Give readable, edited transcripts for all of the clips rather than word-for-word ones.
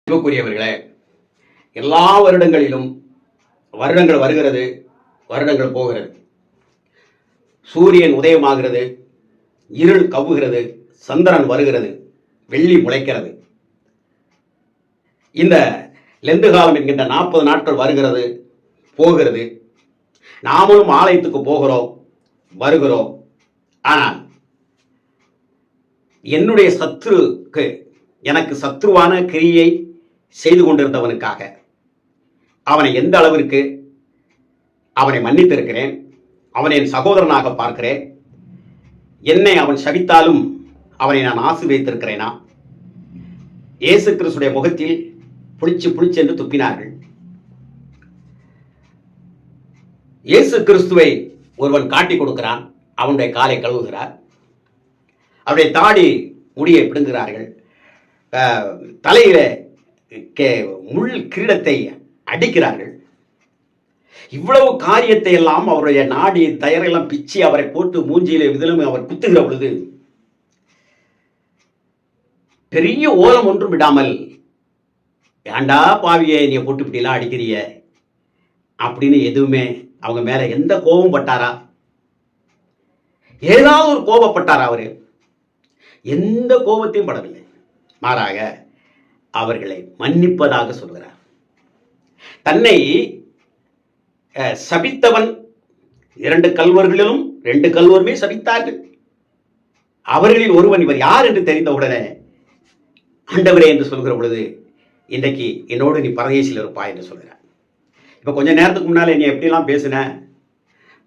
அன்புக்குரியவர்களே, எல்லா வருடங்களிலும் வருடங்கள் வருகிறது, வருடங்கள் போகிறது. சூரியன் உதயமாகிறது, இருள் கவ்வுகிறது, சந்திரன் வருகிறது, வெள்ளி முளைக்கிறது. இந்த லெந்து காலம் என்கின்ற 40 நாட்கள் வருகிறது, போகிறது. நாமளும் ஆலயத்துக்கு போகிறோம், வருகிறோம். ஆனால் என்னுடைய சத்துருக்கு, எனக்கு சத்ருவான கிரியை செய்து கொண்டிருந்தவனுக்காக அவனை எந்த அளவிற்கு அவனை மன்னித்திருக்கிறேன், அவனை என் சகோதரனாக பார்க்கிறேன். என்னை அவன் சபித்தாலும் அவனை நான் ஆசீர்வதித்திருக்கிறேனா? இயேசு கிறிஸ்துடைய முகத்தில் புளிச்சு என்று துப்பினார்கள். இயேசு கிறிஸ்துவை ஒருவன் காட்டி கொடுக்கிறான், அவனுடைய காலை கழுவுகிறார், அவருடைய தாடி முடியை பிடுங்குகிறார்கள், தலையில முள் கிரீடத்தை அடிக்கிறார்கள். இவ்வளவு காரியத்தை எல்லாம் அவருடைய நாடி தயரெல்லாம் பிச்சு அவரை போட்டு மூஞ்சியிலே விதிலும் அவர் குத்துகிற பொழுது பெரிய ஓலம் ஒன்றும் விடாமல், ஏண்டா பாவியை நீ போட்டு இப்படிலாம் அடிக்கிறிய அப்படின்னு எதுவுமே அவங்க மேல எந்த கோபம் பட்டாரா? ஏதாவது ஒரு கோபப்பட்டாரா? அவரு எந்த கோபத்தையும் படவில்லை. மாறாக அவர்களை மன்னிப்பதாக சொல்கிறார். தன்னை சபித்தவன் 2 கல்வர்களிலும் 2 கல்வருமே சபித்தார்கள். அவர்களில் ஒருவன் இவர் யார் என்று தெரிந்தவுடனே, ஆண்டவரே என்று சொல்கிற பொழுது, இன்றைக்கு என்னோடு நீ பரதேசில் இருப்பா என்று சொல்கிறார். இப்போ கொஞ்ச நேரத்துக்கு முன்னால் நீ எப்படிலாம் பேசின,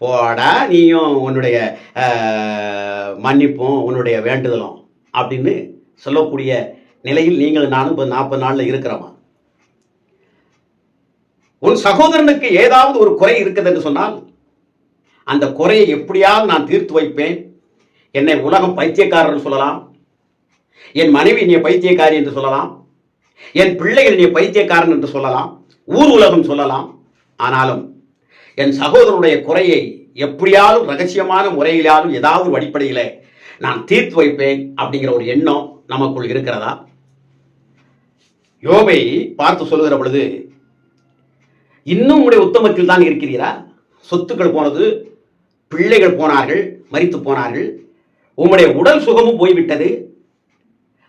போடா நீயும் உன்னுடைய மன்னிப்பும் உன்னுடைய வேண்டுதலும் அப்படின்னு சொல்லக்கூடிய நிலையில் நீங்கள் நானும் 40 நாளில் இருக்கிறோமா? உன் சகோதரனுக்கு ஏதாவது ஒரு குறை இருக்குது என்று சொன்னால் அந்த குறையை எப்படியாவது நான் தீர்த்து வைப்பேன். என்னை உலகம் பைத்தியக்காரர் சொல்லலாம், என் மனைவி நீ பைத்தியக்காரி என்று சொல்லலாம், என் பிள்ளைகள் நீ பைத்தியக்காரன் என்று சொல்லலாம், ஊர் உலகம் சொல்லலாம். ஆனாலும் என் சகோதரனுடைய குறையை எப்படியாவது ரகசியமான முறையிலாலும் ஏதாவது ஒரு அடிப்படையில் நான் தீர்த்து வைப்பேன் அப்படிங்கிற ஒரு எண்ணம் நமக்குள் இருக்கிறதா? யோபை பார்த்து சொல்லுகிற பொழுது, இன்னும் உடைய உத்தமத்தில் தான் இருக்கிறீரா? சொத்துக்கள் போனது, பிள்ளைகள் போனார்கள், மரித்து போனார்கள், உம்முடைய உடல் சுகமும் போய்விட்டது.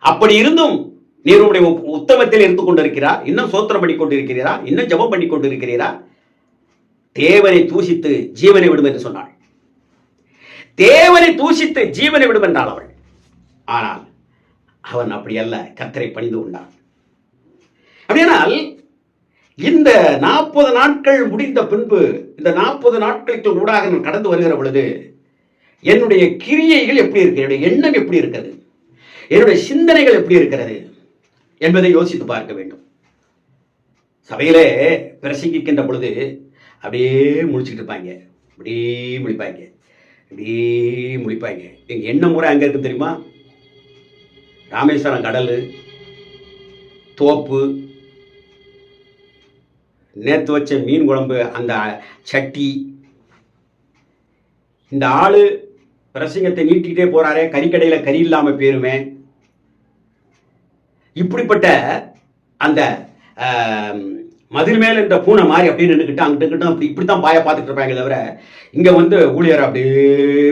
அப்படி இருந்தும் நீர் உடைய உத்தமத்தில் இருந்து கொண்டிருக்கிறார், இன்னும் சோத்திரம் பண்ணி கொண்டிருக்கிறீரா, இன்னும் ஜபம் பண்ணி கொண்டிருக்கிறீரா? தேவனை தூசித்து ஜீவனை விடும் என்று சொன்னாள். தேவனை தூசித்து ஜீவனை விடும் என்றாள் அவள். ஆனால் அவன் அப்படி அல்ல, கர்த்தரை பணிந்து கொண்டான். அப்படியானால் இந்த 40 நாட்கள் முடிந்த பின்பு, இந்த 40 நாட்களுக்கு ஊடாக நான் கடந்து வருகிற பொழுது என்னுடைய கிரியைகள் எப்படி இருக்கு, என்னுடைய எண்ணம் எப்படி இருக்கிறது, என்னுடைய சிந்தனைகள் எப்படி இருக்கிறது என்பதை யோசித்து பார்க்க வேண்டும். சபையிலே பிரசங்கிக்கின்ற பொழுது அப்படியே முழிச்சுட்டு இருப்பாங்க, அப்படியே முழிப்பாங்க, அப்படியே முழிப்பாங்க. எங்க எண்ணம் முறை அங்கே இருக்கு தெரியுமா? ராமேஸ்வரம் கடல், தோப்பு, நேற்று வச்ச மீன் குழம்பு, அந்த சட்டி. இந்த ஆளு பிரசங்கத்தை நீட்டிக்கிட்டே போறாரே, கறிக்கடையில் கறி இல்லாமல் போயிருமே. இப்படிப்பட்ட அந்த மதில் மேல் என்ற பூனை மாதிரி அப்படின்னு நின்றுக்கிட்டு அங்கிட்ட இப்படித்தான் பாய பார்த்துட்டு இருப்பாங்க, தவிர இங்கே வந்து ஊழியர் அப்படியே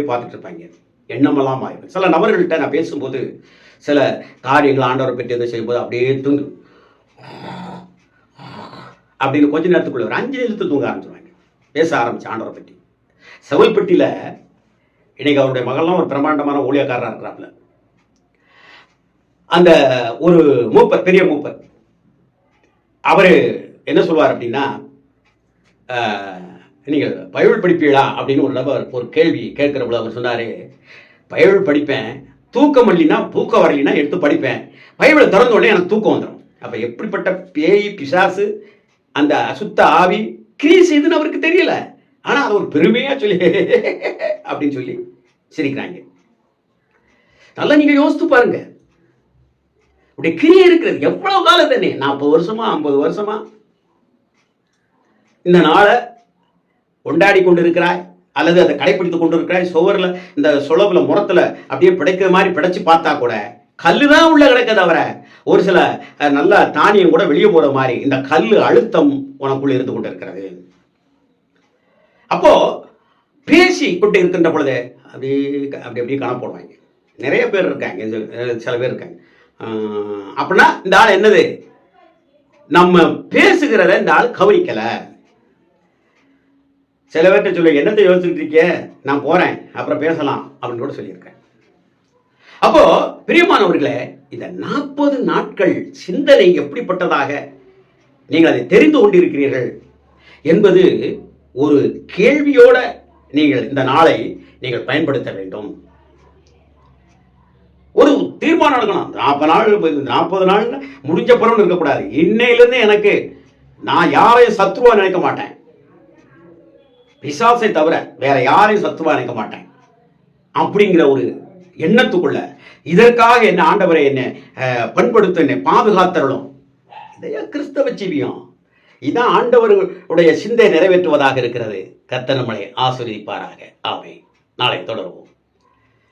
பார்த்துட்டு இருப்பாங்க. எண்ணமெல்லாம் ஆயிடும். சில நபர்கள்ட்ட நான் பேசும்போது சில காரியங்கள் ஆண்டவரை பற்றி எதை செய்யும்போது அப்படியே தூங்கு அப்படின்னு கொஞ்ச நேரத்துக்குள்ள ஒரு 5 நிமிஷத்துக்கு தூங்க ஆரம்பிச்சுருவாங்க, பேச ஆரம்பிச்சு ஆண்டவரை பற்றி. செவல்பட்டியில் இன்னைக்கு அவருடைய மகள்லாம் ஒரு பிரமாண்டமான ஊழியக்காரராக இருக்கிறாப்புல. அந்த ஒரு மூப்பர், பெரிய மூப்பர், அவர் என்ன சொல்வார் அப்படின்னா, நீங்கள் பைபிள் படிப்பீங்களா அப்படின்னு ஒரு நபர் ஒரு கேள்வி கேட்கிற பொழுது அவர் சொன்னார், பைபிள் படிப்பேன், தூக்கம் வரலினா, தூக்கம் வரலினா எடுத்து படிப்பேன், பைபிளை திறந்த உடனே எனக்கு தூக்கம் வந்துடும். அப்போ எப்படிப்பட்ட பேய் பிசாசு, அந்த அசுத்த ஆவி கிரியை செய்துன்னு அவருக்கு தெரியல. ஆனால் அது ஒரு பெருமையாக சொல்லி அப்படின்னு சொல்லி சிரிக்கிறாங்க. நல்லா நீங்கள் யோசித்து பாருங்க, உடைய கிரியை இருக்கிறது எவ்வளவு காலம் தானே, 40 வருஷமா 50 வருஷமா இந்த நாளை கொண்டாடி கொண்டு இருக்கிறாய், அல்லது அதை கடைப்பிடித்து கொண்டு இருக்கிறாய். சுவரில் இந்த சுளவுல முறத்தில் அப்படியே பிடைக்கிற மாதிரி பிடைச்சு பார்த்தா கூட கல்லு தான் உள்ள கிடக்க தவிர ஒரு சில நல்ல தானியம் கூட வெளியே போற மாதிரி இந்த கல் அழுத்தம் உனக்குள் இருந்து கொண்டிருக்கிறது. அப்போ பேசி கொண்டு இருக்கின்ற பொழுது அப்படி அப்படி அப்படியே காணப்படுவாங்க. நிறைய பேர் இருக்காங்க, சில பேர் இருக்காங்க. அப்படின்னா இந்த ஆள் என்னது, நம்ம பேசுகிறத இந்த ஆள் கவனிக்கல. சில பேர்கிட்ட சொல்ல என்னத்தை யோசிச்சுட்டு இருக்க, நான் போறேன் அப்புறம் பேசலாம் அப்படின்னு கூட சொல்லியிருக்கேன். அப்போ பிரியமானவர்களே, இந்த 40 நாட்கள் சிந்தனை எப்படிப்பட்டதாக நீங்கள் அதை தெரிந்து கொண்டிருக்கிறீர்கள் என்பது ஒரு கேள்வியோட நீங்கள் இந்த நாளை நீங்கள் பயன்படுத்த வேண்டும். ஒரு தீர்மானம் எடுக்கணும். 40 நாள் முடிஞ்ச பிறகு இருக்கக்கூடாது. இன்னையிலிருந்து எனக்கு நான் யாரையும் சத்ருவா நினைக்க மாட்டேன், பிசாசை தவிர வேற யாரையும் சத்ருவா நினைக்க மாட்டேன் அப்படிங்கிற ஒரு எண்ணத்துக்குள்ள இதற்காக என்ன ஆண்டவரை என்ன பண்படுத்த என்னை பாதுகாத்தரலும். இதையா கிறிஸ்தவ ஜீவியம். இதான் ஆண்டவர்களுடைய சிந்தை நிறைவேற்றுவதாக இருக்கிறது. கர்த்தர் நம்மளை ஆசீர்வதிப்பாராக. ஆமென். நாளை தொடருவோம்.